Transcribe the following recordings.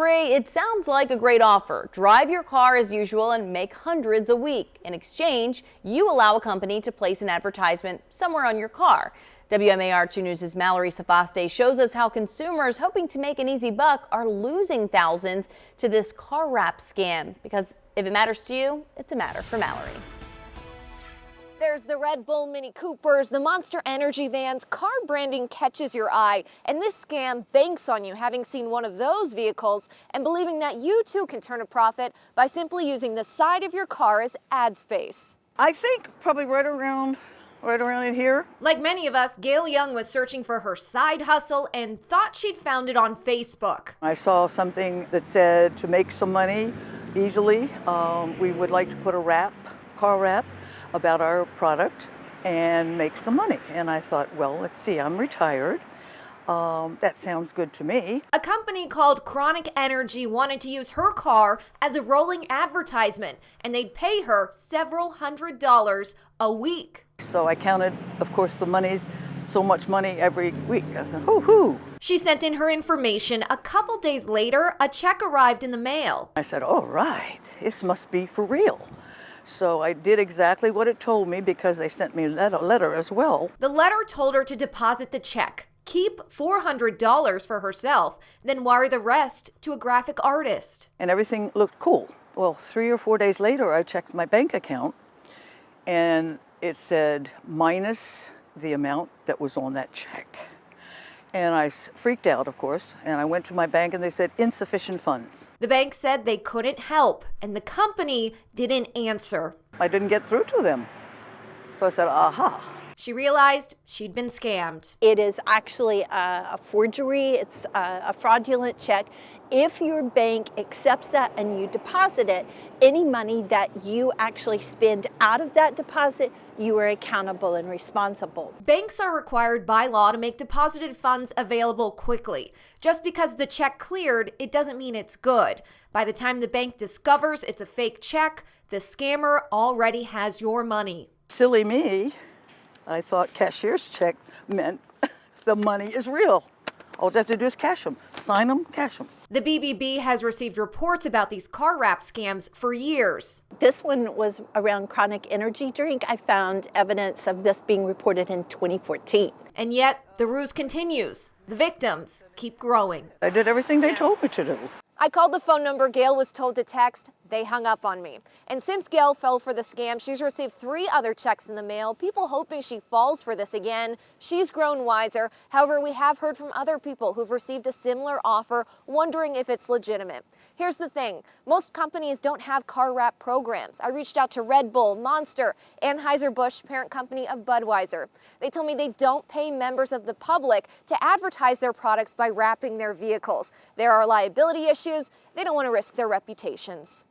3, it sounds like a great offer. Drive your car as usual and make hundreds a week. In exchange, you allow a company to place an advertisement somewhere on your car. WMAR 2 News' Mallory Safaste shows us how consumers hoping to make an easy buck are losing thousands to this car wrap scam. Because if it matters to you, it's a matter for Mallory. There's the Red Bull Mini Coopers, the Monster Energy vans. Car branding catches your eye, and this scam banks on you having seen one of those vehicles and believing that you too can turn a profit by simply using the side of your car as ad space. I think probably right around in here. Like many of us, Gail Young was searching for her side hustle and thought she'd found it on Facebook. I saw something that said to make some money easily, we would like to put a car wrap about our product and make some money. And I thought, well, let's see, I'm retired. That sounds good to me. A company called Chronic Energy wanted to use her car as a rolling advertisement, and they'd pay her several $100s a week. So I counted, of course, the money's so much money every week. I thought, hoo-hoo. She sent in her information. A couple days later, a check arrived in the mail. I said, all right, this must be for real. So I did exactly what it told me because they sent me a letter as well. The letter told her to deposit the check, keep $400 for herself, then wire the rest to a graphic artist. And everything looked cool. Well, 3 or 4 days later, I checked my bank account and it said minus the amount that was on that check. And I freaked out, of course, and I went to my bank and they said insufficient funds. The bank said they couldn't help, and the company didn't answer. I didn't get through to them. So I said, aha. She realized she'd been scammed. It is actually a forgery. It's a fraudulent check. If your bank accepts that and you deposit it, any money that you actually spend out of that deposit, you are accountable and responsible. Banks are required by law to make deposited funds available quickly. Just because the check cleared, it doesn't mean it's good. By the time the bank discovers it's a fake check, the scammer already has your money. Silly me. I thought cashier's check meant the money is real. All you have to do is cash them. Sign them, cash them. The BBB has received reports about these car wrap scams for years. This one was around Chronic Energy drink. I found evidence of this being reported in 2014. And yet, the ruse continues. The victims keep growing. I did everything they told me to do. I called the phone number Gail was told to text. They hung up on me. And since Gail fell for the scam, she's received 3 other checks in the mail, people hoping she falls for this again. She's grown wiser. However, we have heard from other people who've received a similar offer, wondering if it's legitimate. Here's the thing. Most companies don't have car wrap programs. I reached out to Red Bull, Monster, Anheuser-Busch, parent company of Budweiser. They told me they don't pay members of the public to advertise their products by wrapping their vehicles. There are liability issues. They don't want to risk their reputations.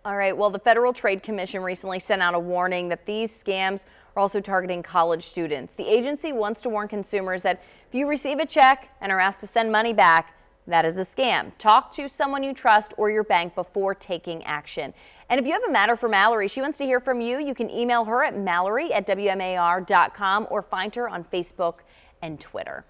All right, well, the Federal Trade Commission recently sent out a warning that these scams are also targeting college students. The agency wants to warn consumers that if you receive a check and are asked to send money back, that is a scam. Talk to someone you trust or your bank before taking action. And if you have a matter for Mallory, she wants to hear from you. You can email her at mallory@wmar.com or find her on Facebook and Twitter.